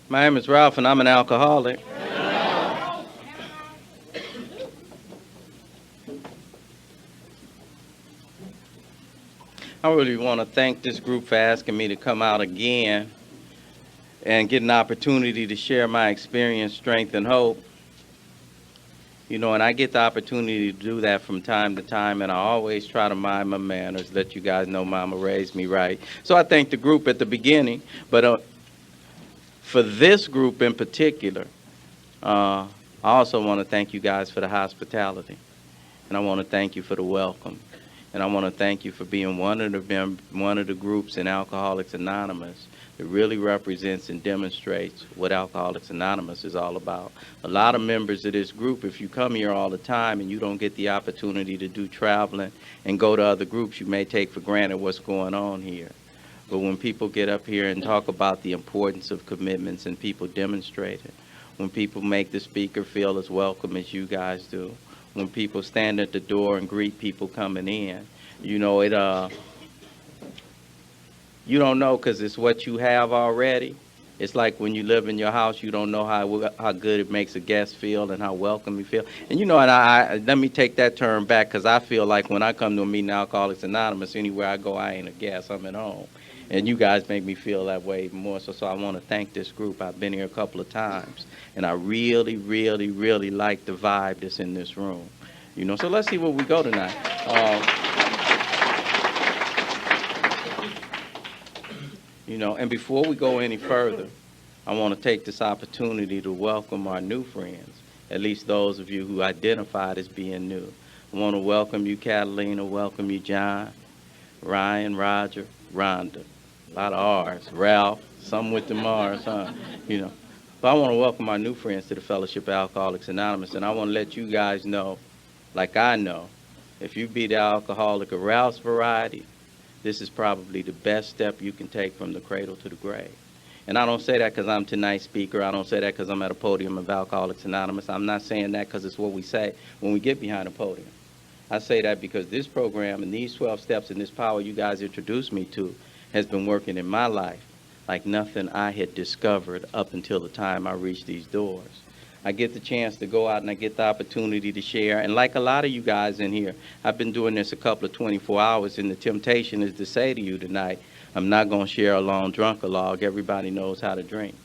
My name is Ralph, and I'm an alcoholic. I really want to thank this group for asking me to come out again and get an opportunity to share my experience, strength, and hope. And I get the opportunity to do that from time to time, and I always try to mind my manners, let you guys know Mama raised me right. So I thank the group at the beginning, but for this group in particular, I also want to thank you guys for the hospitality, and I want to thank you for the welcome. And I want to thank you for being one of the groups in Alcoholics Anonymous that really represents and demonstrates what Alcoholics Anonymous is all about. A lot of members of this group, if you come here all the time and you don't get the opportunity to do traveling and go to other groups, you may take for granted what's going on here. But when people get up here and talk about the importance of commitments and people demonstrate it, when people make the speaker feel as welcome as you guys do, when people stand at the door and greet people coming in, you don't know because it's what you have already. It's like when you live in your house, you don't know how good it makes a guest feel and how welcome you feel. And let me take that term back, because I feel like when I come to a meeting of Alcoholics Anonymous, anywhere I go, I ain't a guest, I'm at home. And you guys make me feel that way even more. So I want to thank this group. I've been here a couple of times, and I really, really, really like the vibe that's in this room. So let's see where we go tonight. And before we go any further, I want to take this opportunity to welcome our new friends, at least those of you who identified as being new. I want to welcome you, Catalina, welcome you, John, Ryan, Roger, Rhonda. A lot of R's. Ralph, some with the R's, huh? But I want to welcome our new friends to the Fellowship of Alcoholics Anonymous, and I want to let you guys know, like I know, if you be the alcoholic of Ralph's variety, this is probably the best step you can take from the cradle to the grave. And I don't say that because I'm tonight's speaker. I don't say that because I'm at a podium of Alcoholics Anonymous. I'm not saying that because it's what we say when we get behind a podium. I say that because this program and these 12 steps and this power you guys introduced me to has been working in my life like nothing I had discovered up until the time I reached these doors. I get the chance to go out and I get the opportunity to share. And like a lot of you guys in here, I've been doing this a couple of 24 hours, and the temptation is to say to you tonight, I'm not going to share a long drunk-a-log. Everybody knows how to drink.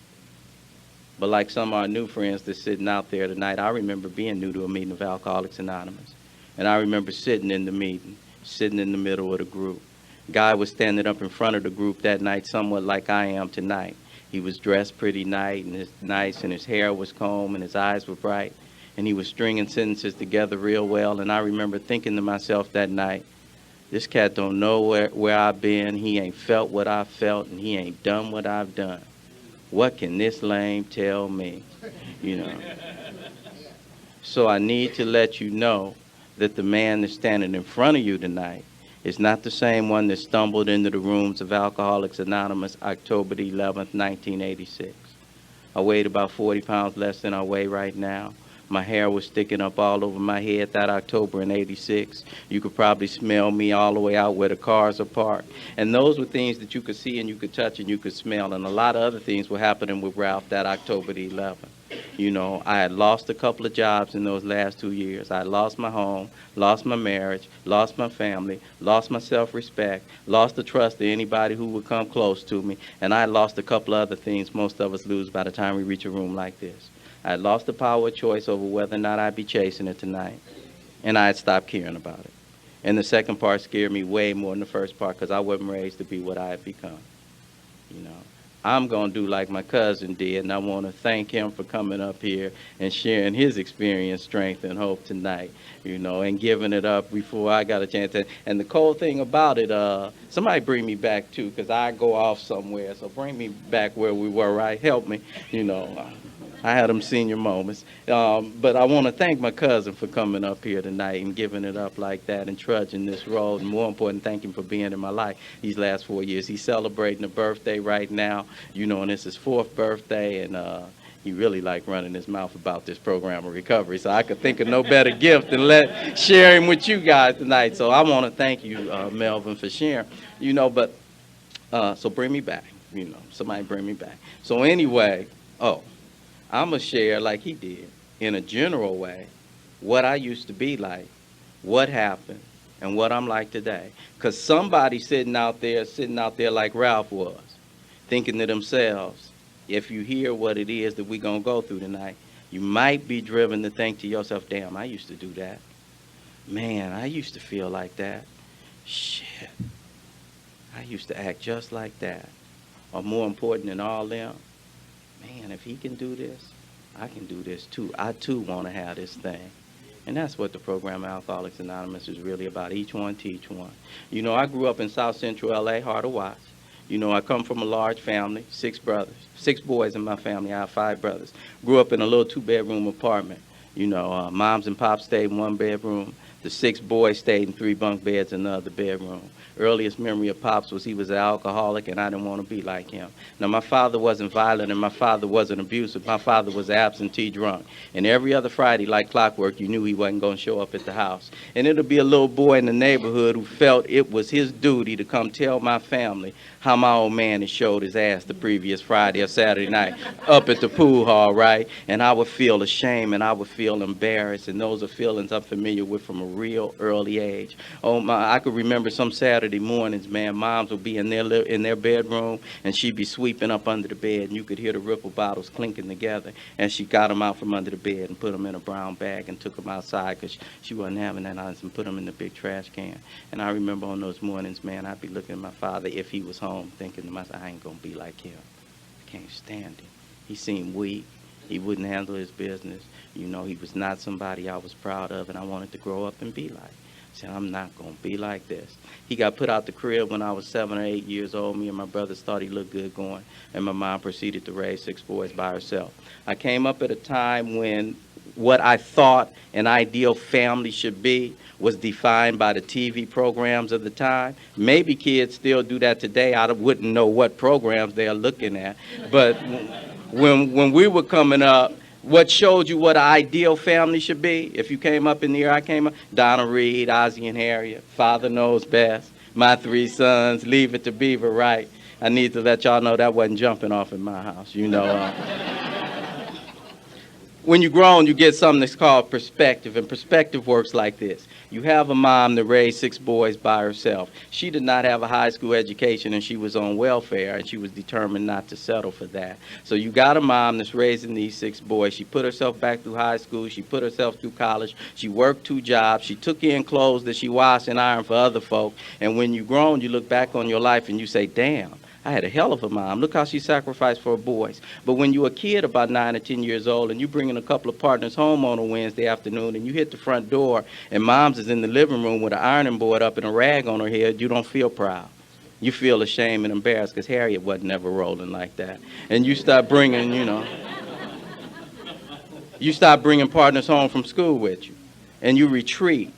But like some of our new friends that's sitting out there tonight, I remember being new to a meeting of Alcoholics Anonymous. And I remember sitting in the meeting, sitting in the middle of the group. Guy was standing up in front of the group that night, somewhat like I am tonight. He was dressed pretty nice, and his hair was combed, and his eyes were bright, and he was stringing sentences together real well. And I remember thinking to myself that night, this cat don't know where I've been, he ain't felt what I felt, and he ain't done what I've done. What can this lame tell me? So I need to let you know that the man that's standing in front of you tonight is not the same one that stumbled into the rooms of Alcoholics Anonymous October the 11th, 1986. I weighed about 40 pounds less than I weigh right now. My hair was sticking up all over my head that October in 86. You could probably smell me all the way out where the cars are parked. And those were things that you could see and you could touch and you could smell. And a lot of other things were happening with Ralph that October the 11th. I had lost a couple of jobs in those last 2 years. I had lost my home, lost my marriage, lost my family, lost my self-respect, lost the trust of anybody who would come close to me. And I had lost a couple of other things most of us lose by the time we reach a room like this. I had lost the power of choice over whether or not I'd be chasing it tonight. And I had stopped caring about it. And the second part scared me way more than the first part because I wasn't raised to be what I had become. I'm going to do like my cousin did, and I want to thank him for coming up here and sharing his experience, strength, and hope tonight, and giving it up before I got a chance to. And the cool thing about it, somebody bring me back, too, because I go off somewhere, so bring me back where we were, right? Help me, I had them senior moments. But I want to thank my cousin for coming up here tonight and giving it up like that and trudging this road. And more important, thank him for being in my life these last 4 years. He's celebrating a birthday right now, and it's his 4th birthday. And he really liked running his mouth about this program of recovery. So I could think of no better gift than share him with you guys tonight. So I want to thank you, Melvin, for sharing. So bring me back. Somebody bring me back. So anyway, Oh, I'm going to share like he did, in a general way, what I used to be like, what happened, and what I'm like today. Because somebody sitting out there like Ralph was, thinking to themselves, if you hear what it is that we're going to go through tonight, you might be driven to think to yourself, damn, I used to do that. Man, I used to feel like that. Shit, I used to act just like that. Or more important than all them, man, if he can do this, I can do this too. I too want to have this thing. And that's what the program Alcoholics Anonymous is really about. Each one teach one. You know, I grew up in South Central LA, hard to watch. You know, I come from a large family, 6 brothers, 6 boys in my family. I have 5 brothers. Grew up in a little 2-bedroom apartment. You know, moms and pops stayed in 1 bedroom. The 6 boys stayed in 3 bunk beds in the other bedroom. Earliest memory of Pops was he was an alcoholic, and I didn't want to be like him. Now, my father wasn't violent, and my father wasn't abusive. My father was absentee drunk. And every other Friday, like clockwork, you knew he wasn't going to show up at the house. And it'll be a little boy in the neighborhood who felt it was his duty to come tell my family how my old man had showed his ass the previous Friday or Saturday night up at the pool hall, right? And I would feel ashamed, and I would feel embarrassed, and those are feelings I'm familiar with from a real early age. Oh my, I could remember some Saturday mornings, man, moms would be in their bedroom, and she'd be sweeping up under the bed, and you could hear the Ripple bottles clinking together, and she got them out from under the bed and put them in a brown bag and took them outside because she wasn't having that ice, and put them in the big trash can. And I remember on those mornings, man, I'd be looking at my father, if he was home, thinking to myself, I ain't gonna be like him. I can't stand him. He seemed weak. He wouldn't handle his business. You know, he was not somebody I was proud of, and I wanted to grow up and be like. I said, I'm not going to be like this. He got put out the crib when I was 7 or 8 years old. Me and my brothers thought he looked good going, and my mom proceeded to raise 6 boys by herself. I came up at a time when what I thought an ideal family should be was defined by the TV programs of the time. Maybe kids still do that today. I wouldn't know what programs they are looking at. But when we were coming up, what showed you what an ideal family should be? If you came up in the year I came up, Donna Reed, Ozzie and Harriet, Father Knows Best, My 3 Sons, Leave It to Beaver, right? I need to let y'all know that wasn't jumping off in my house, you know. When you're grown, you get something that's called perspective, and perspective works like this. You have a mom that raised 6 boys by herself. She did not have a high school education, and she was on welfare, and she was determined not to settle for that. So you got a mom that's raising these 6 boys. She put herself back through high school. She put herself through college. She worked 2 jobs. She took in clothes that she washed and ironed for other folk. And when you're grown, you look back on your life and you say, damn, I had a hell of a mom. Look how she sacrificed for her boys. But when you're a kid about 9 or 10 years old and you bring in a couple of partners home on a Wednesday afternoon and you hit the front door and mom's is in the living room with an ironing board up and a rag on her head, you don't feel proud. You feel ashamed and embarrassed because Harriet wasn't never rolling like that. And you start bringing, you start bringing partners home from school with you. And you retreat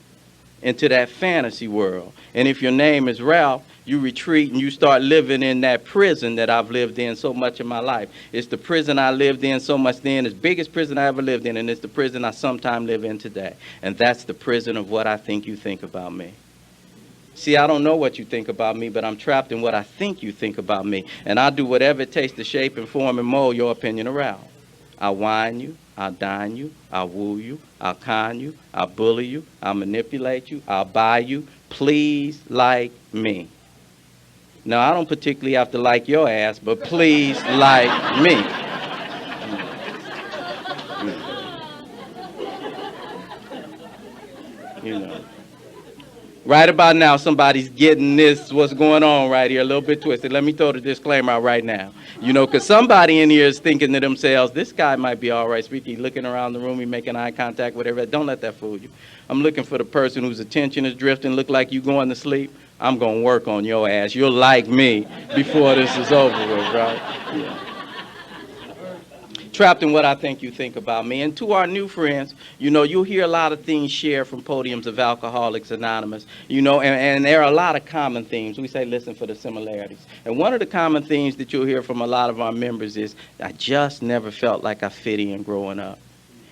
into that fantasy world. And if your name is Ralph, you retreat and you start living in that prison that I've lived in so much of my life. It's the prison I lived in so much then. It's the biggest prison I ever lived in, and it's the prison I sometimes live in today. And that's the prison of what I think you think about me. See, I don't know what you think about me, but I'm trapped in what I think you think about me. And I'll do whatever it takes to shape and form and mold your opinion around. I'll wine you. I'll dine you. I'll woo you. I'll con you. I'll bully you. I'll manipulate you. I'll buy you. Please like me. Now, I don't particularly have to like your ass, but please like me. You know. Right about now, somebody's getting this, what's going on right here, a little bit twisted. Let me throw the disclaimer out right now. You know, because somebody in here is thinking to themselves, this guy might be all right speaking, looking around the room, he making eye contact with everybody. Don't let that fool you. I'm looking for the person whose attention is drifting, look like you going to sleep. I'm going to work on your ass. You'll like me before this is over with, right? Yeah. Trapped in what I think you think about me. And to our new friends, you know, you'll hear a lot of things shared from podiums of Alcoholics Anonymous, you know, and there are a lot of common themes. We say listen for the similarities. And one of the common themes that you'll hear from a lot of our members is, I just never felt like I fit in growing up.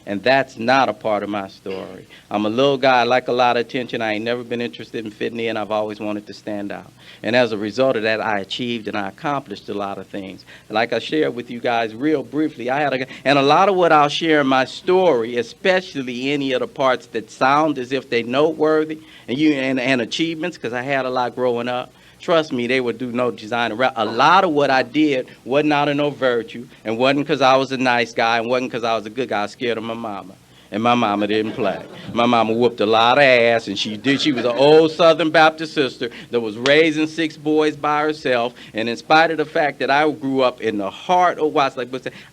And that's not a part of my story. I'm a little guy, I like a lot of attention. I ain't never been interested in fitting in. I've always wanted to stand out. And as a result of that, I achieved and I accomplished a lot of things. Like I shared with you guys real briefly, and a lot of what I'll share in my story, especially any of the parts that sound as if they're noteworthy and achievements, because I had a lot growing up. Trust me, they would do no design around. A lot of what I did wasn't out of no virtue, and wasn't because I was a nice guy, and wasn't because I was a good guy. I was scared of my mama, and my mama didn't play. My mama whooped a lot of ass, and she was an old Southern Baptist sister that was raising 6 boys by herself. And in spite of the fact that I grew up in the heart of Watts,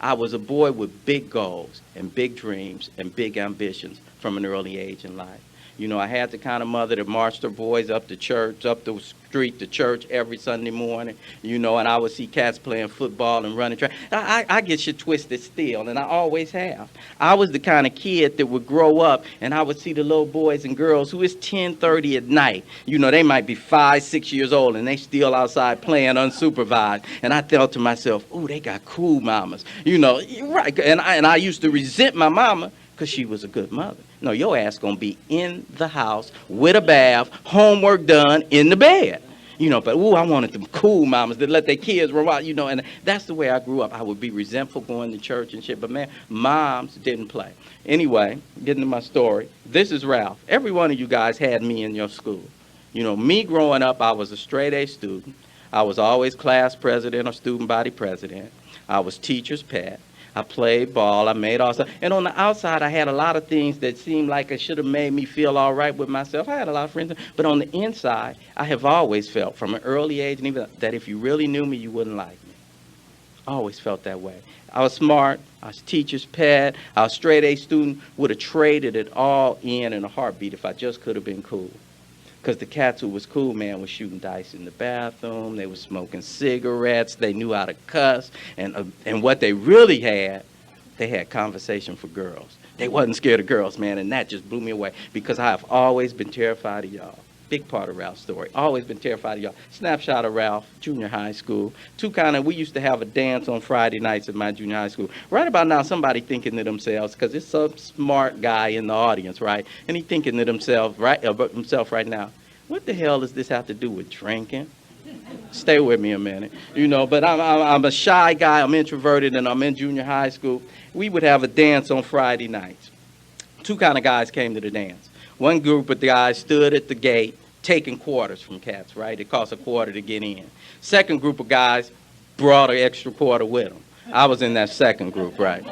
I was a boy with big goals and big dreams and big ambitions from an early age in life. You know, I had the kind of mother that marched her boys up to church, up the street to church every Sunday morning, you know, and I would see cats playing football and running track. I get shit twisted still, and I always have. I was the kind of kid that would grow up, and I would see the little boys and girls who is 10:30 at night. You know, they might be 5, 6 years old, and they still outside playing unsupervised. And I thought to myself, ooh, they got cool mamas. You know, right. And I used to resent my mama because she was a good mother. No, your ass gonna be in the house with a bath, homework done, in the bed. You know, but ooh, I wanted them cool mamas that let their kids run out, you know, and that's the way I grew up. I would be resentful going to church and shit, but man, moms didn't play. Anyway, getting to my story, this is Ralph. Every one of you guys had me in your school. You know, me growing up, I was a straight A student. I was always class president or student body president. I was teacher's pet. I played ball, I made all stuff. And on the outside, I had a lot of things that seemed like it should have made me feel all right with myself. I had a lot of friends. But on the inside, I have always felt from an early age, and even that if you really knew me, you wouldn't like me. I always felt that way. I was smart. I was teacher's pet. I was straight A student. Would have traded it all in a heartbeat if I just could have been cool. Because the cats who was cool, man, was shooting dice in the bathroom. They was smoking cigarettes. They knew how to cuss. And what they really had, they had conversation for girls. They wasn't scared of girls, man, and that just blew me away because I have always been terrified of y'all. Big part of Ralph's story. Always been terrified of y'all. Snapshot of Ralph, junior high school. We used to have a dance on Friday nights at my junior high school. Right about now, somebody thinking to themselves, because it's some smart guy in the audience, right? And he thinking to himself right now, what the hell does this have to do with drinking? Stay with me a minute. You know, but I'm a shy guy. I'm introverted, and I'm in junior high school. We would have a dance on Friday nights. 2 kind of guys came to the dance. One group of guys stood at the gate taking quarters from cats, right? It cost a quarter to get in. Second group of guys brought an extra quarter with them. I was in that second group, right?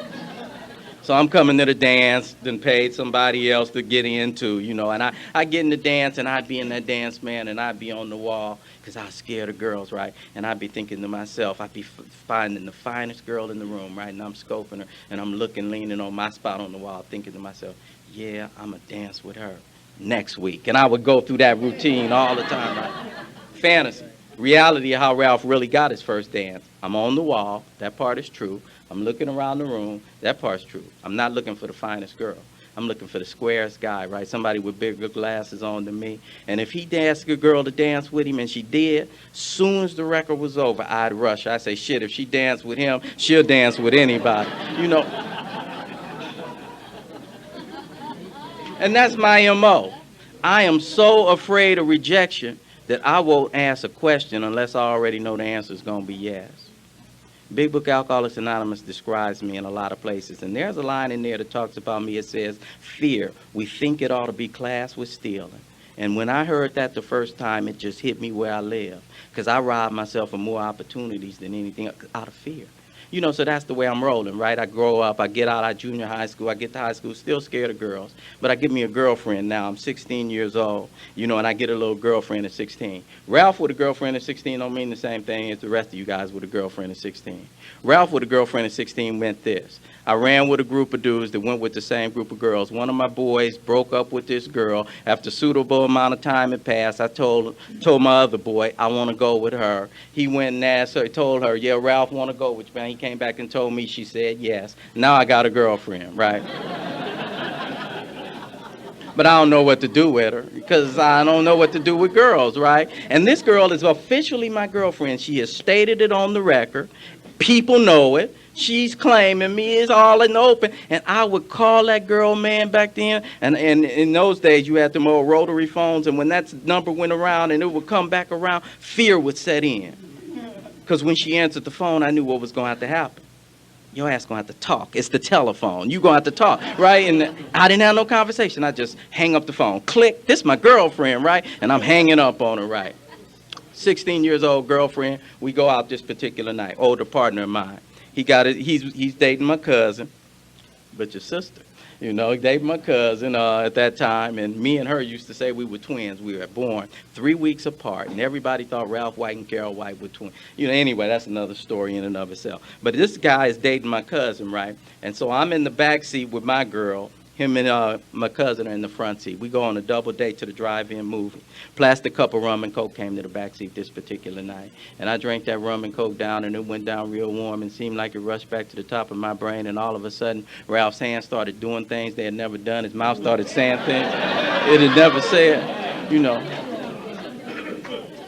So I'm coming to the dance, then paid somebody else to get into, you know, and I get in the dance, and I'd be in that dance, man, and I'd be on the wall because I was scared of girls, right? And I'd be thinking to myself, I'd be finding the finest girl in the room, right? And I'm scoping her, and I'm leaning on my spot on the wall, thinking to myself, yeah, I'm going to dance with her next week. And I would go through that routine all the time, right? Fantasy. Reality of how Ralph really got his first dance. I'm on the wall. That part is true. I'm looking around the room. That part's true. I'm not looking for the finest girl. I'm looking for the squarest guy, right? Somebody with bigger glasses on than me. And if he asked a girl to dance with him, and she did, soon as the record was over, I'd rush. I'd say, shit, if she danced with him, she'll dance with anybody. You know. And that's my MO. I am so afraid of rejection that I won't ask a question unless I already know the answer is going to be yes. Big Book Alcoholics Anonymous describes me in a lot of places, and there's a line in there that talks about me. It says, fear, we think it ought to be classed with stealing. And when I heard that the first time, it just hit me where I live, because I robbed myself of more opportunities than anything out of fear. You know, so that's the way I'm rolling, right? I grow up, I get out of junior high school, I get to high school, still scared of girls. But I get me a girlfriend now. I'm 16 years old, you know, and I get a little girlfriend at 16. Ralph with a girlfriend at 16 don't mean the same thing as the rest of you guys with a girlfriend at 16. Ralph with a girlfriend at 16 meant this. I ran with a group of dudes that went with the same group of girls. One of my boys broke up with this girl. After a suitable amount of time had passed, I told my other boy, I want to go with her. He went and asked her, told her, yeah, Ralph want to go with you. Man, he came back and told me, she said yes. Now I got a girlfriend, right? But I don't know what to do with her because I don't know what to do with girls, right? And this girl is officially my girlfriend. She has stated it on the record. People know it. She's claiming me. It's all in the open. And I would call that girl, man, back then. And in those days, you had them old rotary phones. And when that number went around and it would come back around, fear would set in. Because when she answered the phone, I knew what was going to have to happen. Your ass going to have to talk. It's the telephone. You going to have to talk, right? And I didn't have no conversation. I just hang up the phone. Click. This is my girlfriend, right? And I'm hanging up on her, right? 16 years old girlfriend. We go out this particular night. Older partner of mine. He got it. He's dating my cousin, but your sister. You know, he dated my cousin at that time, and me and her used to say we were twins. We were born 3 weeks apart, and everybody thought Ralph White and Carol White were twins. You know, anyway, that's another story in and of itself. But this guy is dating my cousin, right? And so I'm in the back seat with my girl. Him and my cousin are in the front seat. We go on a double date to the drive-in movie. Plastic cup of rum and Coke came to the back seat this particular night. And I drank that rum and Coke down, and it went down real warm and seemed like it rushed back to the top of my brain. And all of a sudden, Ralph's hands started doing things they had never done. His mouth started saying things it had never said, you know.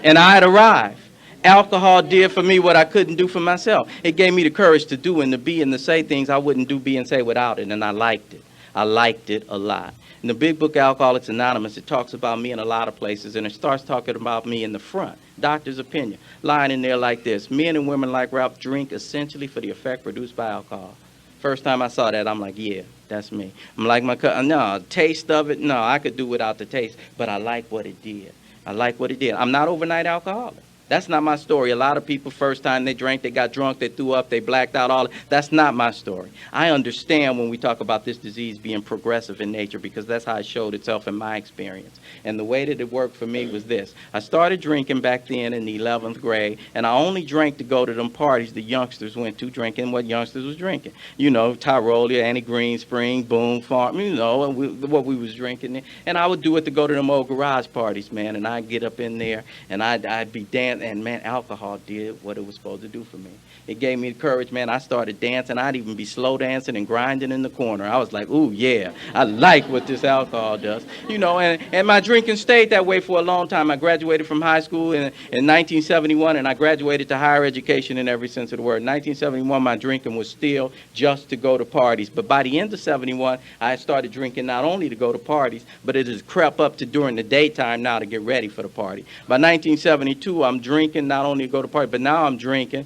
And I had arrived. Alcohol did for me what I couldn't do for myself. It gave me the courage to do and to be and to say things I wouldn't do, be, and say without it, and I liked it. I liked it a lot. In the big book, Alcoholics Anonymous, it talks about me in a lot of places, and it starts talking about me in the front. Doctor's opinion. Line in there like this. Men and women like Ralph drink essentially for the effect produced by alcohol. First time I saw that, I'm like, yeah, that's me. I'm like my cousin. No, taste of it, no, I could do without the taste, but I like what it did. I like what it did. I'm not overnight alcoholic. That's not my story. A lot of people, first time they drank, they got drunk, they threw up, they blacked out, all. That's not my story. I understand when we talk about this disease being progressive in nature, because that's how it showed itself in my experience. And the way that it worked for me was this. I started drinking back then in the 11th grade, and I only drank to go to them parties the youngsters went to, drinking what youngsters was drinking. You know, Tyrolia, Annie Green Spring, Boone Farm, you know, what we was drinking. And I would do it to go to them old garage parties, man, and I'd get up in there, and I'd be dancing. And man, alcohol did what it was supposed to do for me. It gave me the courage, man. I started dancing. I'd even be slow dancing and grinding in the corner. I was like, ooh, yeah, I like what this alcohol does. You know, and my drinking stayed that way for a long time. I graduated from high school in 1971, and I graduated to higher education in every sense of the word. In 1971, my drinking was still just to go to parties. But by the end of 71, I had started drinking not only to go to parties, but it has crept up to during the daytime now to get ready for the party. By 1972, I'm drinking not only to go to party, but now I'm drinking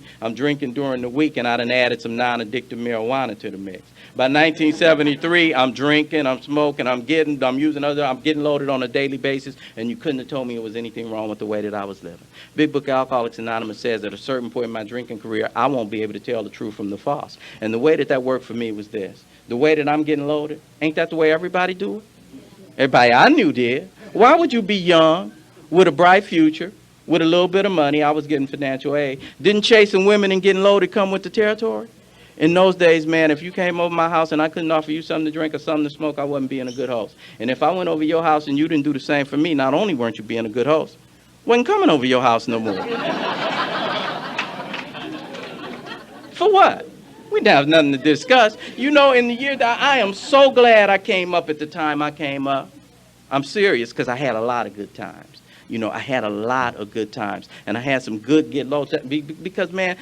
during the week, and I done added some non-addictive marijuana to the mix. By 1973, I'm drinking, I'm smoking, I'm getting loaded on a daily basis, and you couldn't have told me it was anything wrong with the way that I was living. Big Book Alcoholics Anonymous says at a certain point in my drinking career, I won't be able to tell the truth from the false. And the way that worked for me was this. The way that I'm getting loaded, ain't that the way everybody do it? Everybody I knew did. Why would you be young, with a bright future, with a little bit of money? I was getting financial aid. Didn't chasing women and getting loaded come with the territory? In those days, man, if you came over my house and I couldn't offer you something to drink or something to smoke, I wasn't being a good host. And if I went over your house and you didn't do the same for me, not only weren't you being a good host, wasn't coming over your house no more. For what? We didn't have nothing to discuss. You know, in the year that I am so glad I came up at the time I came up. I'm serious, because I had a lot of good times. You know, I had a lot of good times, and I had some good get low because, man,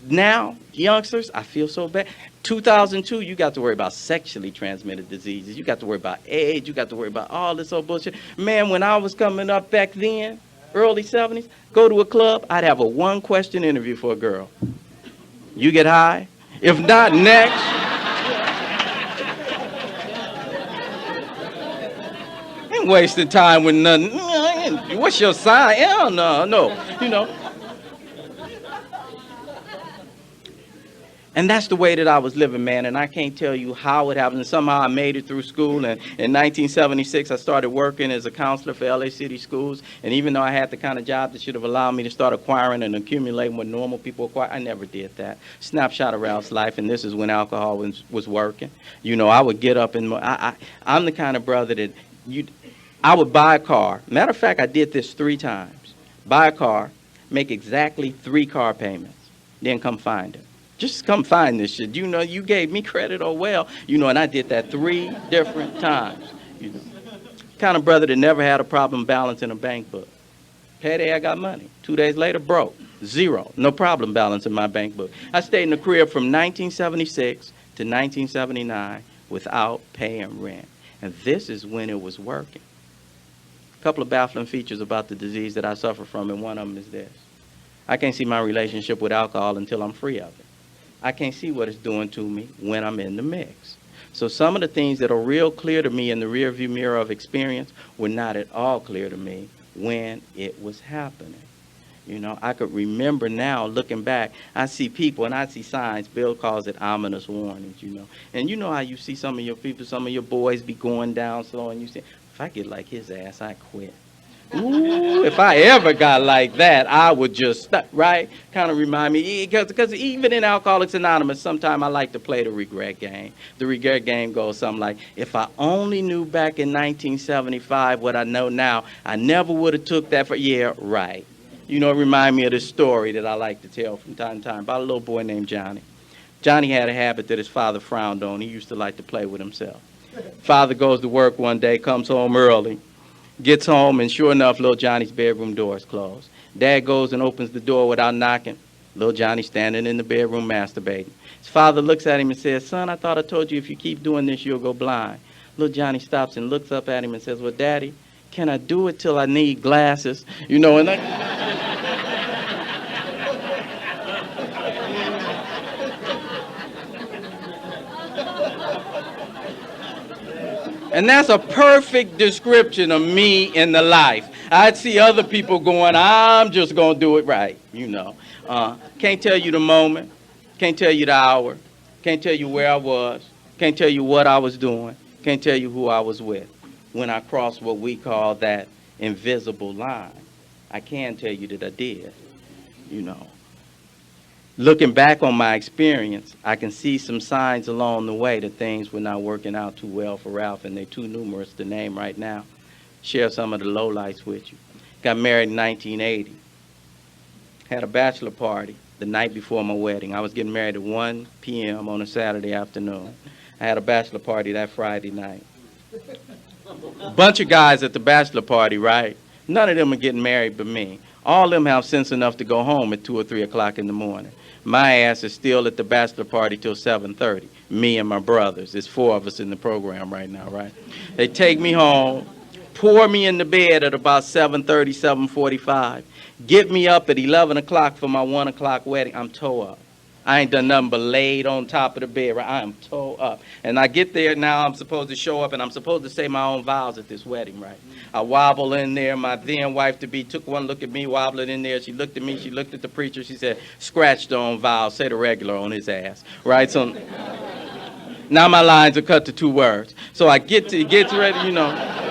now, youngsters, I feel so bad. 2002, you got to worry about sexually transmitted diseases. You got to worry about AIDS. You got to worry about all this old bullshit. Man, when I was coming up back then, early 70s, go to a club, I'd have a one-question interview for a girl. You get high? If not, next. Ain't wasting time with nothing. What's your sign? Hell no, you know. And that's the way that I was living, man, and I can't tell you how it happened. Somehow I made it through school, and in 1976, I started working as a counselor for LA City schools, and even though I had the kind of job that should have allowed me to start acquiring and accumulating what normal people acquire, I never did that. Snapshot of Ralph's life, and this is when alcohol was working. You know, I would get up, and I'm the kind of brother that I would buy a car. Matter of fact, I did this 3 times. Buy a car, make exactly 3 car payments, then come find it. Just come find this shit. You know, you gave me credit, oh well. You know, and I did that 3 different times. You know, kind of brother that never had a problem balancing a bank book. Payday, I got money. 2 days later, broke. Zero. No problem balance in my bank book. I stayed in the crib from 1976 to 1979 without paying rent. And this is when it was working. A couple of baffling features about the disease that I suffer from, and one of them is this. I can't see my relationship with alcohol until I'm free of it. I can't see what it's doing to me when I'm in the mix. So some of the things that are real clear to me in the rearview mirror of experience were not at all clear to me when it was happening. You know, I could remember now, looking back, I see people and I see signs. Bill calls it ominous warnings, you know. And you know how you see some of your people, some of your boys be going down slow, and you say, if I get like his ass, I quit. Ooh, if I ever got like that, I would just stop, right? Kind of remind me, because even in Alcoholics Anonymous, sometimes I like to play the regret game. The regret game goes something like, if I only knew back in 1975 what I know now, I never would have took that for, yeah, right. You know, it reminds me of this story that I like to tell from time to time about a little boy named Johnny. Johnny had a habit that his father frowned on. He used to like to play with himself. Father goes to work one day, comes home early, gets home, and sure enough, little Johnny's bedroom door is closed. Dad goes and opens the door without knocking. Little Johnny standing in the bedroom masturbating. His father looks at him and says, son, I thought I told you if you keep doing this, you'll go blind. Little Johnny stops and looks up at him and says, well, Daddy, can I do it till I need glasses? You know, and and that's a perfect description of me in the life. I'd see other people going, I'm just going to do it right, you know. Can't tell you the moment, can't tell you the hour, can't tell you where I was, can't tell you what I was doing, can't tell you who I was with when I crossed what we call that invisible line. I can tell you that I did, you know. Looking back on my experience, I can see some signs along the way that things were not working out too well for Ralph, and they're too numerous to name right now. Share some of the lowlights with you. Got married in 1980. Had a bachelor party the night before my wedding. I was getting married at 1 p.m. on a Saturday afternoon. I had a bachelor party that Friday night. Bunch of guys at the bachelor party, right? None of them are getting married but me. All of them have sense enough to go home at 2 or 3 o'clock in the morning. My ass is still at the bachelor party till 7:30. Me and my brothers. There's 4 of us in the program right now, right? They take me home, pour me in the bed at about 7:30, 7:45. Get me up at 11 o'clock for my 1 o'clock wedding. I'm tore up. I ain't done nothing but laid on top of the bed. Right? I am tore up. And I get there now, I'm supposed to show up, and I'm supposed to say my own vows at this wedding, right? I wobble in there. My then wife-to-be took one look at me, wobbling in there. She looked at me. She looked at the preacher. She said, scratch the own vows. Say the regular on his ass, right? So now my lines are cut to 2 words. So I get ready, you know.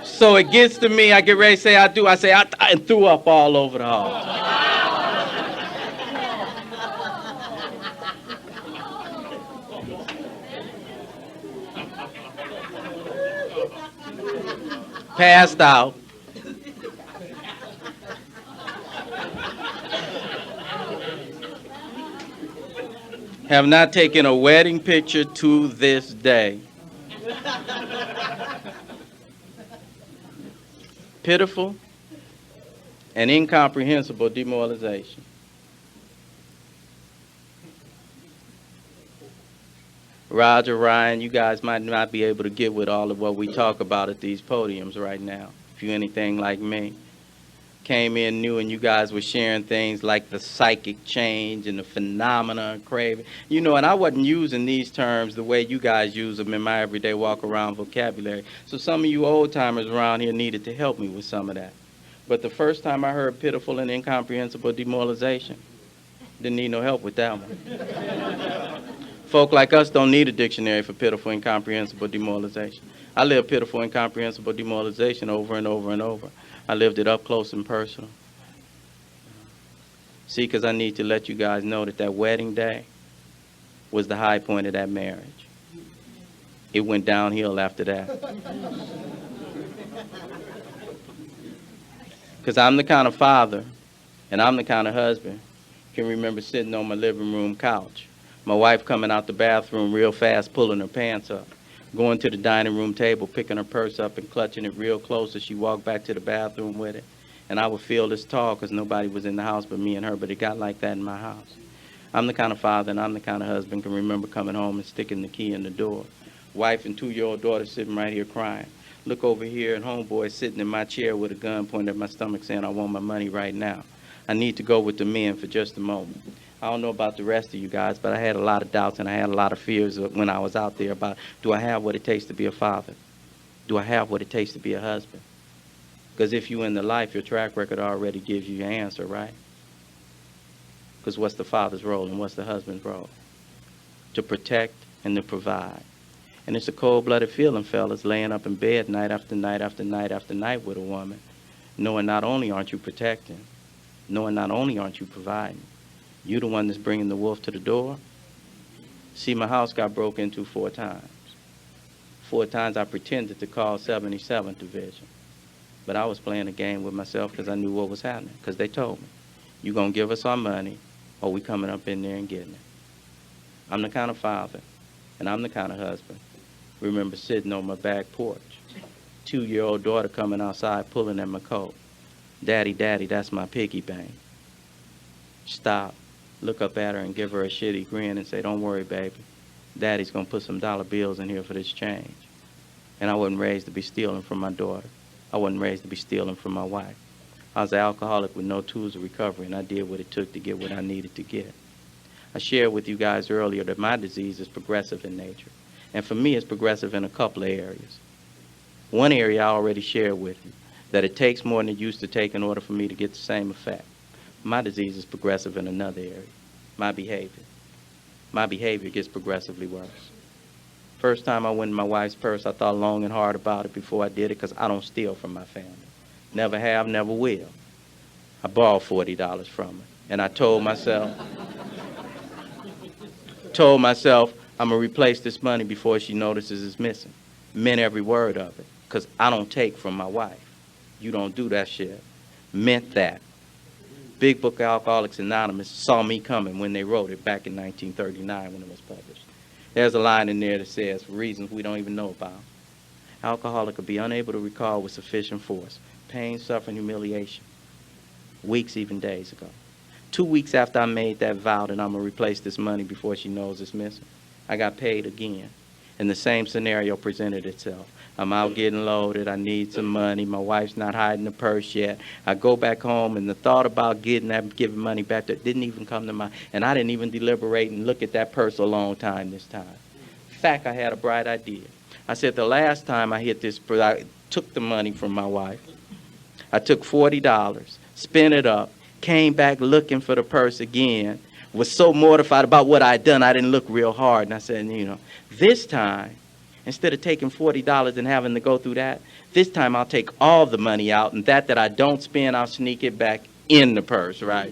So it gets to me, I get ready to say I do. I say I and threw up all over the hall. Passed out. Have not taken a wedding picture to this day. Pitiful and incomprehensible demoralization. Roger, Ryan, you guys might not be able to get with all of what we talk about at these podiums right now. If you're anything like me, came in new and you guys were sharing things like the psychic change and the phenomena of craving. You know, and I wasn't using these terms the way you guys use them in my everyday walk-around vocabulary. So some of you old-timers around here needed to help me with some of that. But the first time I heard pitiful and incomprehensible demoralization, didn't need no help with that one. Folk like us don't need a dictionary for pitiful, incomprehensible demoralization. I lived pitiful, incomprehensible demoralization over and over and over. I lived it up close and personal. See, because I need to let you guys know that that wedding day was the high point of that marriage. It went downhill after that. Because I'm the kind of father and I'm the kind of husband can remember sitting on my living room couch. My wife coming out the bathroom real fast, pulling her pants up. going to the dining room table, picking her purse up and clutching it real close as she walked back to the bathroom with it. And I would feel this tall because nobody was in the house but me and her, but it got like that in my house. I'm the kind of father and I'm the kind of husband can remember coming home and sticking the key in the door. Wife and 2-year-old daughter sitting right here crying. Look over here and homeboy sitting in my chair with a gun pointed at my stomach saying, I want my money right now. I need to go with the men for just a moment. I don't know about the rest of you guys, but I had a lot of doubts and I had a lot of fears when I was out there about, do I have what it takes to be a father? Do I have what it takes to be a husband? Because if you're in the life, your track record already gives you your answer, right? Because what's the father's role and what's the husband's role? To protect and to provide. And it's a cold-blooded feeling, fellas, laying up in bed night after night after night after night with a woman, knowing not only aren't you protecting, knowing not only aren't you providing, you the one that's bringing the wolf to the door. See, my house got broke into 4 times. 4 times I pretended to call 77th Division. But I was playing a game with myself because I knew what was happening. Because they told me, you're going to give us our money or we coming up in there and getting it. I'm the kind of father and I'm the kind of husband. Remember sitting on my back porch. 2-year-old daughter coming outside pulling at my coat. Daddy, daddy, that's my piggy bank. Stop. Look up at her and give her a shitty grin and say, don't worry, baby. Daddy's going to put some dollar bills in here for this change. And I wasn't raised to be stealing from my daughter. I wasn't raised to be stealing from my wife. I was an alcoholic with no tools of recovery, and I did what it took to get what I needed to get. I shared with you guys earlier that my disease is progressive in nature. And for me, it's progressive in a couple of areas. One area I already shared with you, that it takes more than it used to take in order for me to get the same effect. My disease is progressive in another area, my behavior. My behavior gets progressively worse. First time I went in my wife's purse, I thought long and hard about it before I did it because I don't steal from my family. Never have, never will. I borrowed $40 from her. And I told myself, I'm going to replace this money before she notices it's missing. Meant every word of it because I don't take from my wife. You don't do that shit. Meant that. Big Book of Alcoholics Anonymous saw me coming when they wrote it back in 1939 when it was published. There's a line in there that says, for reasons we don't even know about, alcoholic will be unable to recall with sufficient force pain, suffering, humiliation, weeks, even days ago. 2 weeks after I made that vow that I'm going to replace this money before she knows it's missing, I got paid again. And the same scenario presented itself. I'm out getting loaded. I need some money. My wife's not hiding the purse yet. I go back home, and the thought about giving money back to didn't even come to mind. And I didn't even deliberate and look at that purse a long time this time. In fact, I had a bright idea. I said the last time I hit this, I took the money from my wife. I took $40, spent it up, came back looking for the purse again, was so mortified about what I'd done, I didn't look real hard. And I said, this time, instead of taking $40 and having to go through that, this time I'll take all the money out, and that I don't spend, I'll sneak it back in the purse, right?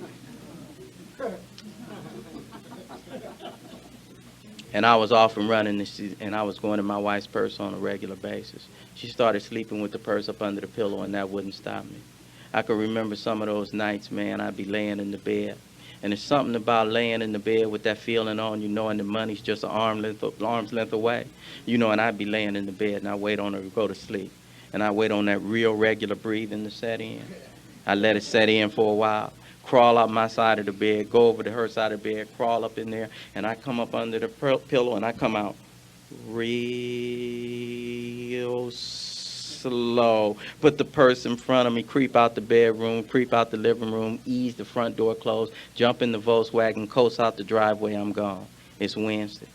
And I was off and running, and I was going to my wife's purse on a regular basis. She started sleeping with the purse up under the pillow, and that wouldn't stop me. I can remember some of those nights, man, I'd be laying in the bed. And there's something about laying in the bed with that feeling on you, knowing the money's just an arm's length away. And I'd be laying in the bed, and I wait on her to go to sleep. And I wait on that real regular breathing to set in. I let it set in for a while, crawl up my side of the bed, go over to her side of the bed, crawl up in there, and I come up under the pillow, and I come out real slow. Put the purse in front of me, creep out the bedroom, creep out the living room, ease the front door closed, jump in the Volkswagen, coast out the driveway, I'm gone. It's Wednesday.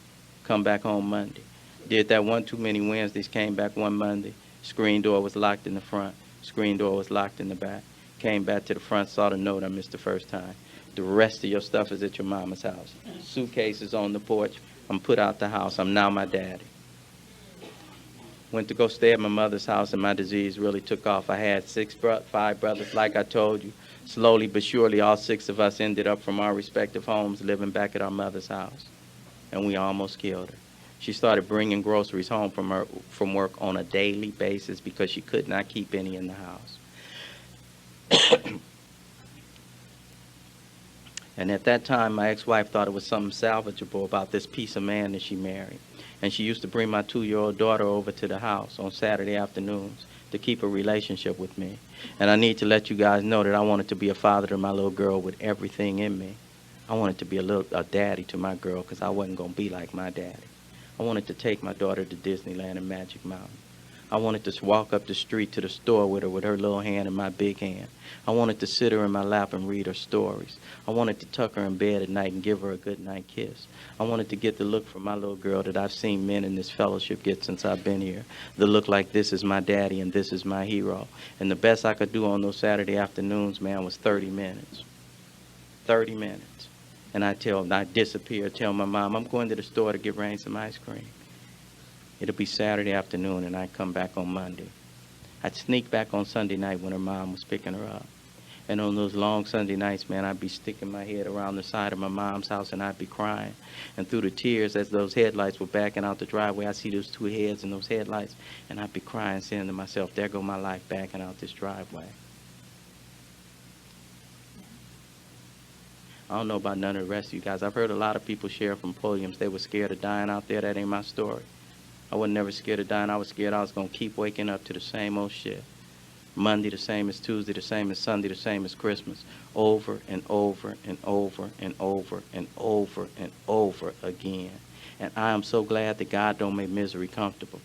Come back home Monday. Did that one too many Wednesdays, came back one Monday. Screen door was locked in the front. Screen door was locked in the back. Came back to the front, saw the note I missed the first time. The rest of your stuff is at your mama's house. Suitcase is on the porch. I'm put out the house. I'm now my daddy. Went to go stay at my mother's house, and my disease really took off. I had 5 brothers, like I told you. Slowly but surely, all 6 of us ended up from our respective homes living back at our mother's house. And we almost killed her. She started bringing groceries home from work on a daily basis because she could not keep any in the house. And at that time, my ex-wife thought it was something salvageable about this piece of man that she married. And she used to bring my 2-year-old daughter over to the house on Saturday afternoons to keep a relationship with me. And I need to let you guys know that I wanted to be a father to my little girl with everything in me. I wanted to be a daddy to my girl because I wasn't going to be like my daddy. I wanted to take my daughter to Disneyland and Magic Mountain. I wanted to walk up the street to the store with her little hand in my big hand. I wanted to sit her in my lap and read her stories. I wanted to tuck her in bed at night and give her a good night kiss. I wanted to get the look from my little girl that I've seen men in this fellowship get since I've been here. The look like this is my daddy and this is my hero. And the best I could do on those Saturday afternoons, man, was 30 minutes. 30 minutes. And I'd disappear, tell my mom, I'm going to the store to get Rain some ice cream. It'll be Saturday afternoon, and I'd come back on Monday. I'd sneak back on Sunday night when her mom was picking her up. And on those long Sunday nights, man, I'd be sticking my head around the side of my mom's house, and I'd be crying. And through the tears, as those headlights were backing out the driveway, I'd see those two heads and those headlights, and I'd be crying, saying to myself, there go my life backing out this driveway. I don't know about none of the rest of you guys. I've heard a lot of people share from podiums they were scared of dying out there. That ain't my story. I was never scared of dying. I was scared I was going to keep waking up to the same old shit. Monday the same as Tuesday, the same as Sunday, the same as Christmas. Over and over and over and over and over and over again. And I am so glad that God don't make misery comfortable.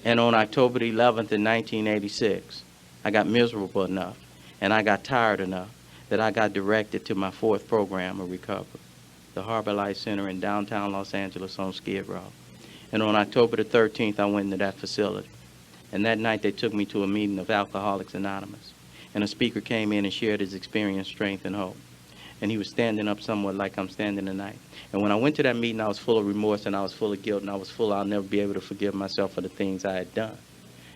And on October the 11th in 1986, I got miserable enough and I got tired enough that I got directed to my 4th program of recovery, the Harbor Life Center in downtown Los Angeles on Skid Row. And on October the 13th, I went into that facility. And that night, they took me to a meeting of Alcoholics Anonymous. And a speaker came in and shared his experience, strength, and hope. And he was standing up somewhat like I'm standing tonight. And when I went to that meeting, I was full of remorse, and I was full of guilt, and I was full of I'll never be able to forgive myself for the things I had done.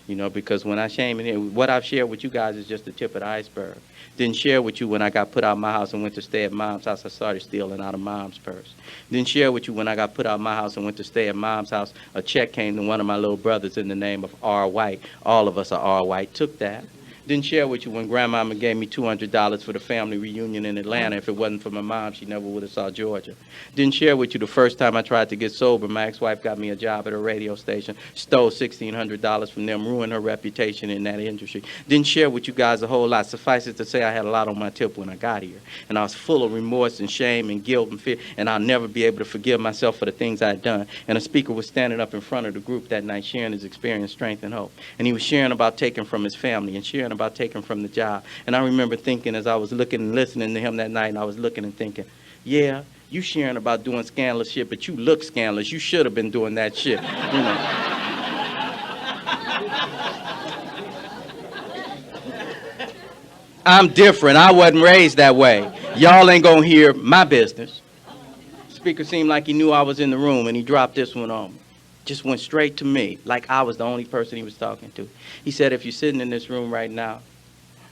You know, because when I came in here, what I've shared with you guys is just the tip of the iceberg. Didn't share with you when I got put out of my house and went to stay at Mom's house, I started stealing out of Mom's purse. Didn't share with you when I got put out of my house and went to stay at Mom's house, a check came to one of my little brothers in the name of R. White. All of us are R. White. Took that. Didn't share with you when Grandmama gave me $200 for the family reunion in Atlanta. If it wasn't for my mom, she never would have saw Georgia. Didn't share with you the first time I tried to get sober, my ex-wife got me a job at a radio station, stole $1,600 from them, ruined her reputation in that industry. Didn't share with you guys a whole lot. Suffice it to say I had a lot on my tip when I got here. And I was full of remorse and shame and guilt and fear, and I'll never be able to forgive myself for the things I had done. And a speaker was standing up in front of the group that night sharing his experience, strength, and hope. And he was sharing about taking from his family and sharing about taking from the job. And I remember thinking as I was looking and listening to him that night, and I was looking and thinking, yeah, you sharing about doing scandalous shit, but you look scandalous. You should have been doing that shit. You know. I'm different. I wasn't raised that way. Y'all ain't gonna hear my business. Speaker seemed like he knew I was in the room, and he dropped this one on me. Just went straight to me, like I was the only person he was talking to. He said, if you're sitting in this room right now,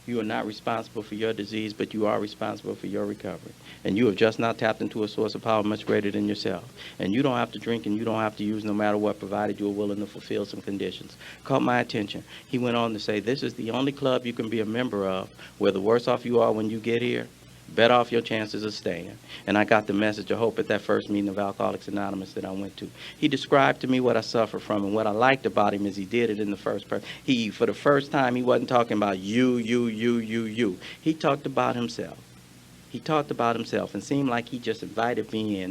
you are not responsible for your disease, but you are responsible for your recovery. And you have just now tapped into a source of power much greater than yourself. And you don't have to drink and you don't have to use no matter what, provided you are willing to fulfill some conditions. Caught my attention. He went on to say, this is the only club you can be a member of where the worse off you are when you get here, better off your chances of staying. And I got the message of hope at that first meeting of Alcoholics Anonymous that I went to. He described to me what I suffered from, and what I liked about him is he did it in the first person. For the first time, he wasn't talking about you. He talked about himself. He talked about himself and seemed like he just invited me in.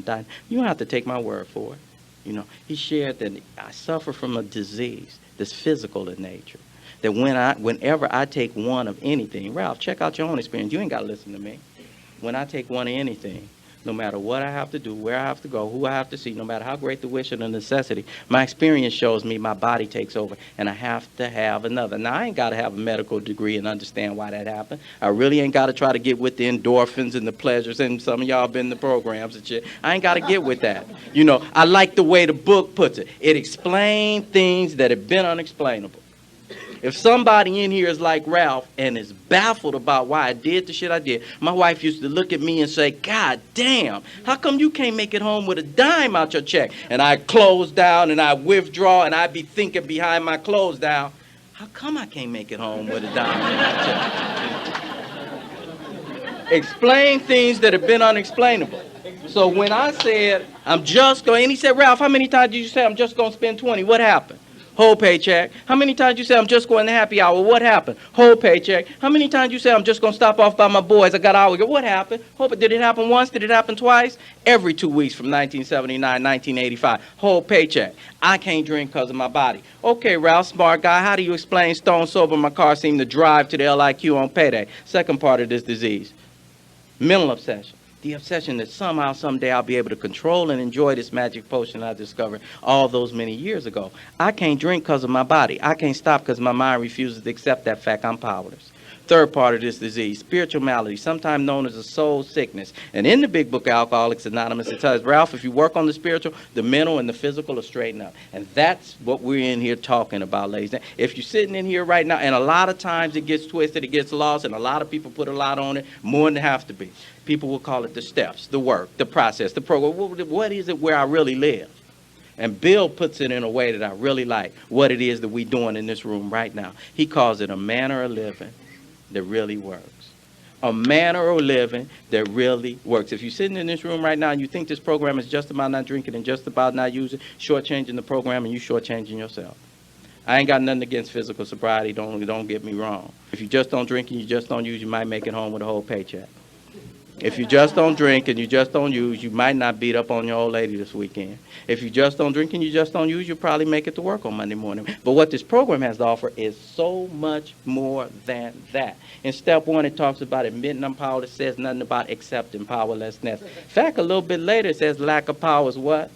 You don't have to take my word for it. You know, he shared that I suffer from a disease that's physical in nature. That whenever I take one of anything, Ralph, check out your own experience. You ain't got to listen to me. When I take one of anything, no matter what I have to do, where I have to go, who I have to see, no matter how great the wish or the necessity, my experience shows me my body takes over, and I have to have another. Now, I ain't got to have a medical degree and understand why that happened. I really ain't got to try to get with the endorphins and the pleasures, and some of y'all been in the programs and shit. I ain't got to get with that. You know, I like the way the book puts it. It explained things that have been unexplainable. If somebody in here is like Ralph and is baffled about why I did the shit I did, my wife used to look at me and say, God damn, how come you can't make it home with a dime out your check? And I'd close down and I'd withdraw and I'd be thinking behind my close down, how come I can't make it home with a dime in my check? Explain things that have been unexplainable. So when I said, I'm just going, and he said, Ralph, how many times did you say I'm just going to spend 20? What happened? Whole paycheck. How many times you say I'm just going to happy hour? What happened? Whole paycheck. How many times you say I'm just going to stop off by my boys? I got hour. What happened? Did it happen once? Did it happen twice? Every 2 weeks from 1979, 1985. Whole paycheck. I can't drink because of my body. Okay, Ralph, smart guy, how do you explain stone sober my car seemed to drive to the LIQ on payday? Second part of this disease. Mental obsession. The obsession that somehow, someday I'll be able to control and enjoy this magic potion I discovered all those many years ago. I can't drink because of my body. I can't stop because my mind refuses to accept that fact. I'm powerless. Third part of this disease, spiritual malady, sometimes known as a soul sickness. And in the big book, Alcoholics Anonymous, it tells Ralph, if you work on the spiritual, the mental and the physical will straighten up. And that's what we're in here talking about, ladies. If you're sitting in here right now, and a lot of times it gets twisted, it gets lost, and a lot of people put a lot on it, more than it has to be. People will call it the steps, the work, the process, the program. What is it where I really live? And Bill puts it in a way that I really like, what it is that we're doing in this room right now. He calls it a manner of living that really works. A manner of living that really works. If you're sitting in this room right now and you think this program is just about not drinking and just about not using, shortchanging the program, and you shortchanging yourself. I ain't got nothing against physical sobriety, don't get me wrong. If you just don't drink and you just don't use, you might make it home with a whole paycheck. If you just don't drink and you just don't use, you might not beat up on your old lady this weekend. If you just don't drink and you just don't use, you'll probably make it to work on Monday morning. But what this program has to offer is so much more than that. In step 1, it talks about admitting I'm powerless. It says nothing about accepting powerlessness. In fact, a little bit later, it says lack of power is what?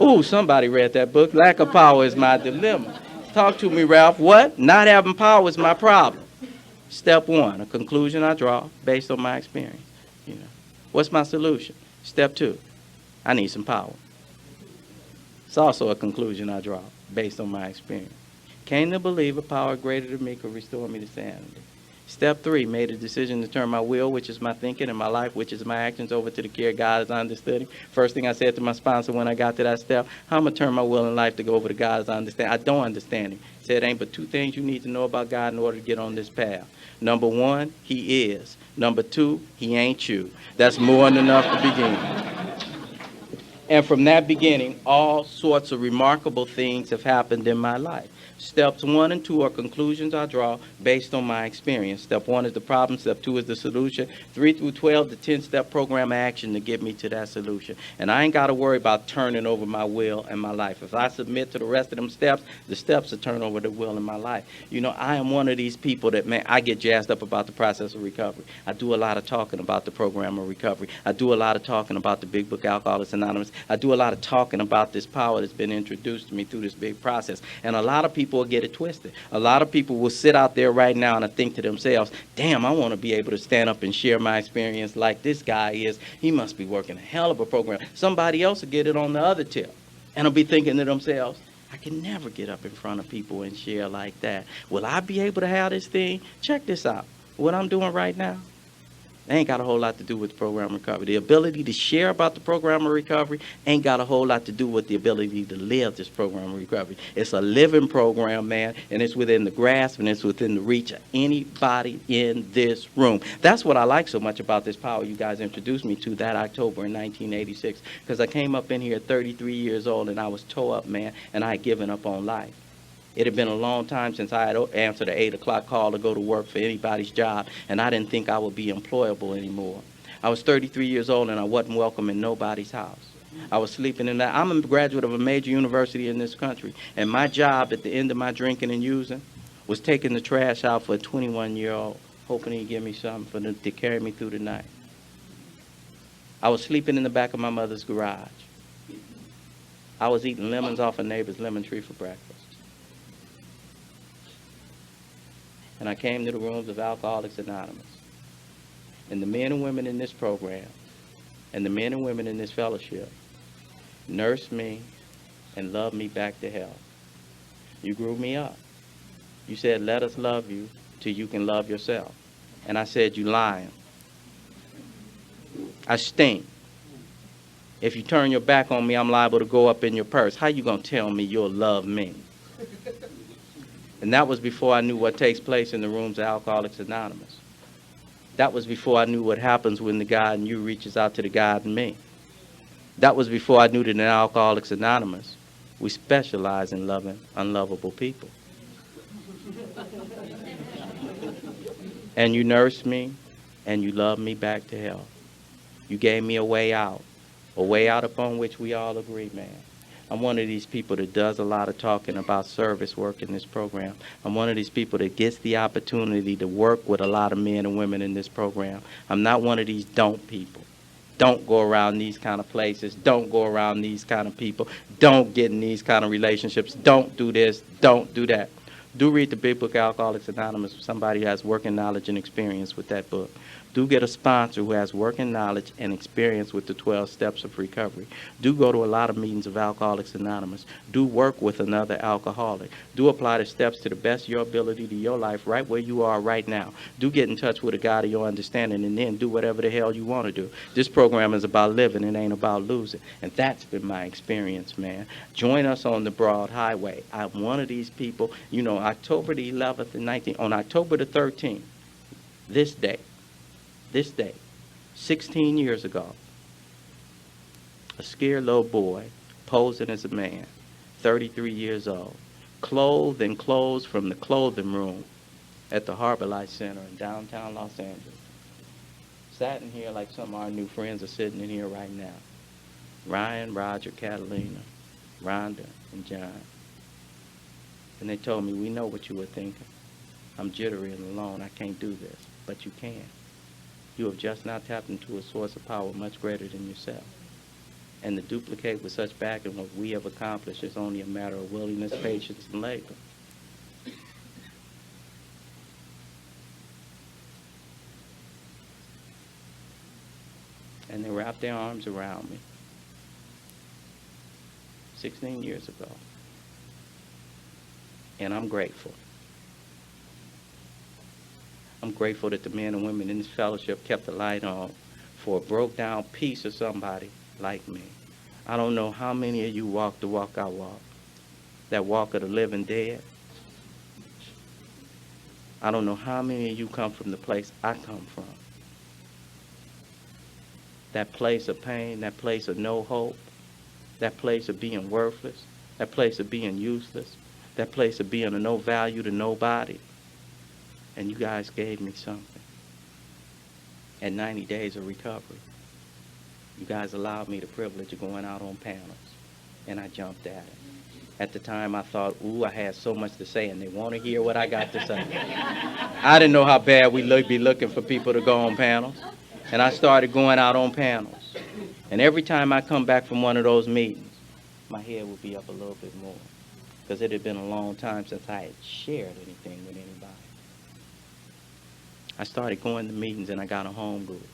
Ooh, somebody read that book. Lack of power is my dilemma. Talk to me, Ralph. What? Not having power is my problem. Step 1, a conclusion I draw based on my experience. What's my solution? Step 2, I need some power. It's also a conclusion I draw based on my experience. Came to believe a power greater than me could restore me to sanity. Step 3, made a decision to turn my will, which is my thinking, and my life, which is my actions, over to the care of God as I understood Him. First thing I said to my sponsor when I got to that step, how am I going to turn my will and life to go over to God as I understand? I don't understand Him. He said, ain't but 2 things you need to know about God in order to get on this path. Number 1, He is. Number 2, He ain't you. That's more than enough to begin. And from that beginning, all sorts of remarkable things have happened in my life. Steps 1 and 2 are conclusions I draw based on my experience. Step 1 is the problem. Step 2 is the solution. 3 through 12, the 10-step program of action to get me to that solution. And I ain't got to worry about turning over my will and my life. If I submit to the rest of them steps, the steps will turn over the will in my life. You know, I am one of these people that, man, I get jazzed up about the process of recovery. I do a lot of talking about the program of recovery. I do a lot of talking about the big book, Alcoholics Anonymous. I do a lot of talking about this power that's been introduced to me through this big process. And a lot of people will get it twisted. A lot of people will sit out there right now and think to themselves, damn, I want to be able to stand up and share my experience like this guy is. He must be working a hell of a program. Somebody else will get it on the other tip and will be thinking to themselves, I can never get up in front of people and share like that. Will I be able to have this thing? Check this out. What I'm doing right now, they ain't got a whole lot to do with program recovery. The ability to share about the program of recovery ain't got a whole lot to do with the ability to live this program of recovery. It's a living program, man, and it's within the grasp and it's within the reach of anybody in this room. That's what I like so much about this power you guys introduced me to that October in 1986, because I came up in here at 33 years old and I was tore up, man, and I had given up on life. It had been a long time since I had answered the 8 o'clock call to go to work for anybody's job, and I didn't think I would be employable anymore. I was 33 years old, and I wasn't welcome in nobody's house. I was sleeping in that. I'm a graduate of a major university in this country, and my job at the end of my drinking and using was taking the trash out for a 21-year-old, hoping he'd give me something to carry me through the night. I was sleeping in the back of my mother's garage. I was eating lemons off a neighbor's lemon tree for breakfast. And I came to the rooms of Alcoholics Anonymous. And the men and women in this program and the men and women in this fellowship nursed me and loved me back to health. You grew me up. You said, let us love you till you can love yourself. And I said, you lying. I stink. If you turn your back on me, I'm liable to go up in your purse. How you gonna tell me you'll love me? And that was before I knew what takes place in the rooms of Alcoholics Anonymous. That was before I knew what happens when the God in you reaches out to the God in me. That was before I knew that in Alcoholics Anonymous, we specialize in loving unlovable people. And you nursed me, and you loved me back to health. You gave me a way out upon which we all agree, man. I'm one of these people that does a lot of talking about service work in this program. I'm one of these people that gets the opportunity to work with a lot of men and women in this program. I'm not one of these don't people. Don't go around these kind of places. Don't go around these kind of people. Don't get in these kind of relationships. Don't do this. Don't do that. Do read the big book, Alcoholics Anonymous, for somebody who has working knowledge and experience with that book. Do get a sponsor who has working knowledge and experience with the 12 steps of recovery. Do go to a lot of meetings of Alcoholics Anonymous. Do work with another alcoholic. Do apply the steps to the best of your ability to your life right where you are right now. Do get in touch with a God of your understanding, and then do whatever the hell you want to do. This program is about living. It ain't about losing. And that's been my experience, man. Join us on the broad highway. I'm one of these people, you know, October the 11th and 19th, on October the 13th, this day, 16 years ago, a scared little boy posing as a man, 33 years old, clothed in clothes from the clothing room at the Harbor Light Center in downtown Los Angeles, sat in here like some of our new friends are sitting in here right now. Ryan, Roger, Catalina, Rhonda, and John. And they told me, we know what you were thinking. I'm jittery and alone. I can't do this. But you can. You have just now tapped into a source of power much greater than yourself. And to duplicate with such backing what we have accomplished is only a matter of willingness, patience, and labor. And they wrapped their arms around me 16 years ago. And I'm grateful. I'm grateful that the men and women in this fellowship kept the light on for a broke down piece of somebody like me. I don't know how many of you walk the walk I walk, that walk of the living dead. I don't know how many of you come from the place I come from. That place of pain, that place of no hope, that place of being worthless, that place of being useless, that place of being of no value to nobody. And you guys gave me something. At 90 days of recovery, you guys allowed me the privilege of going out on panels, and I jumped at it. At the time, I thought, ooh, I had so much to say, and they want to hear what I got to say. I didn't know how bad we'd be looking for people to go on panels, and I started going out on panels. And every time I come back from one of those meetings, my head would be up a little bit more, because it had been a long time since I had shared anything with anybody. I started going to meetings, and I got a home group,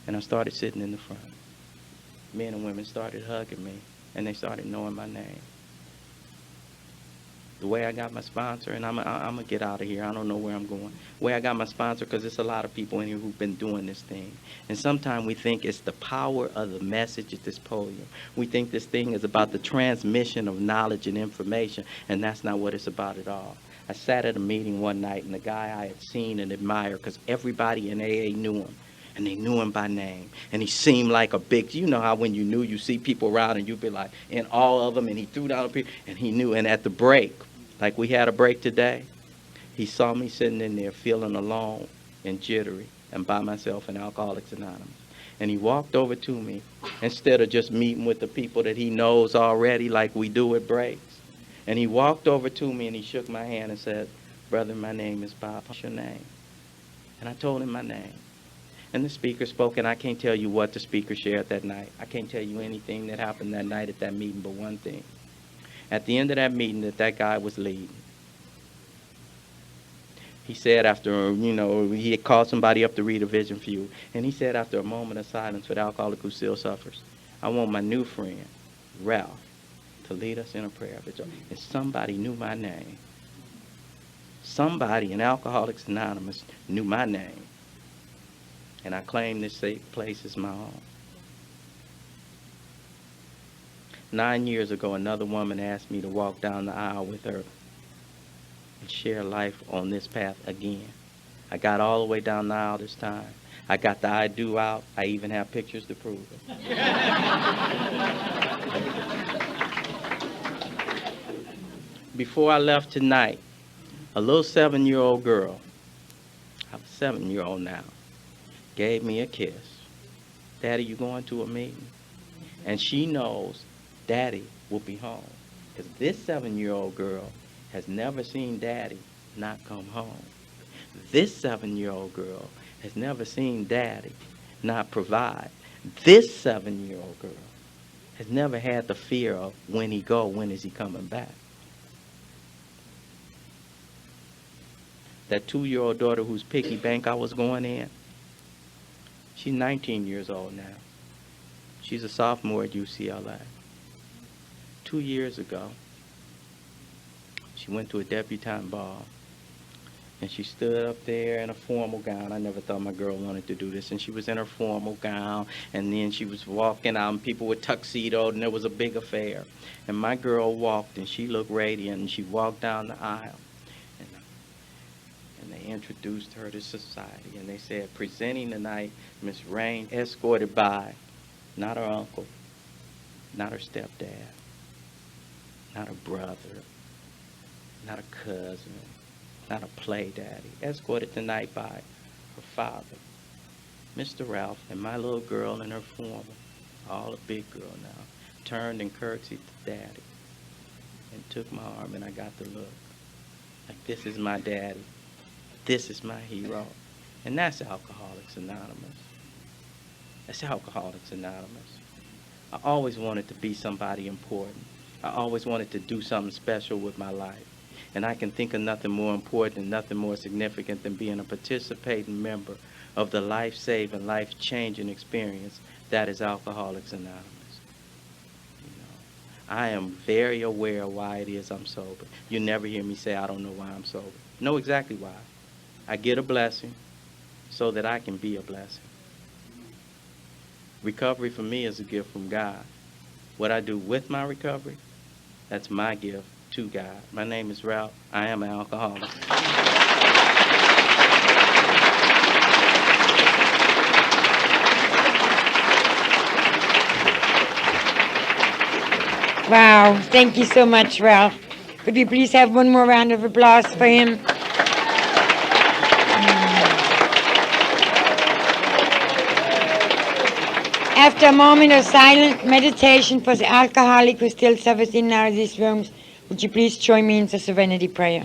and I started sitting in the front. Men and women started hugging me, and they started knowing my name. The way I got my sponsor, and I'm going to get out of here. I don't know where I'm going. The way I got my sponsor, because there's a lot of people in here who've been doing this thing. And sometimes we think it's the power of the message at this podium. We think this thing is about the transmission of knowledge and information, and that's not what it's about at all. I sat at a meeting one night, and the guy I had seen and admired, because everybody in AA knew him, and they knew him by name. And he seemed like a big, you know how when you see people around and you'd be like in awe of them, and he threw down a piece, and he knew. And at the break, like we had a break today, he saw me sitting in there feeling alone and jittery and by myself in Alcoholics Anonymous. And he walked over to me instead of just meeting with the people that he knows already like we do at breaks. And he walked over to me and he shook my hand and said, "Brother, my name is Bob. What's your name?" And I told him my name. And the speaker spoke, and I can't tell you what the speaker shared that night. I can't tell you anything that happened that night at that meeting but one thing. At the end of that meeting that guy was leading, he said after, he had called somebody up to read a vision for you, and he said after a moment of silence for the alcoholic who still suffers, "I want my new friend, Ralph, to lead us in a prayer of joy." And somebody knew my name. Somebody in Alcoholics Anonymous knew my name. And I claim this safe place as my own. 9 years ago, another woman asked me to walk down the aisle with her and share life on this path again. I got all the way down the aisle this time. I got the I do out. I even have pictures to prove it. Before I left tonight, a little 7-year-old girl, I'm 7-year-old now, gave me a kiss. Daddy, you going to a meeting? And she knows Daddy will be home. Because this 7-year-old girl has never seen Daddy not come home. This 7-year-old girl has never seen Daddy not provide. This 7-year-old girl has never had the fear of when is he coming back. That 2-year-old daughter whose piggy bank I was going in, she's 19 years old now. She's a sophomore at UCLA. 2 years ago, she went to a debutante ball, and she stood up there in a formal gown. I never thought my girl wanted to do this. And she was in her formal gown, and then she was walking out, and people were tuxedoed, and there was a big affair. And my girl walked, and she looked radiant, and she walked down the aisle. And they introduced her to society, and they said, presenting tonight, Miss Rain, escorted by not her uncle, not her stepdad, not her brother, not a cousin, not a play daddy, escorted tonight by her father, Mr. Ralph, and my little girl in her formal, all a big girl now, turned and curtsied to Daddy and took my arm, and I got to look. Like, this is my daddy. This is my hero. And that's Alcoholics Anonymous. That's Alcoholics Anonymous. I always wanted to be somebody important. I always wanted to do something special with my life. And I can think of nothing more important and nothing more significant than being a participating member of the life-saving, life-changing experience that is Alcoholics Anonymous. I am very aware of why it is I'm sober. You never hear me say I don't know why I'm sober. Know exactly why. I get a blessing so that I can be a blessing. Recovery for me is a gift from God. What I do with my recovery, that's my gift to God. My name is Ralph. I am an alcoholic. Wow, thank you so much, Ralph. Could we please have one more round of applause for him? After a moment of silent meditation for the alcoholic who still suffers in and out of these rooms, would you please join me in the serenity prayer?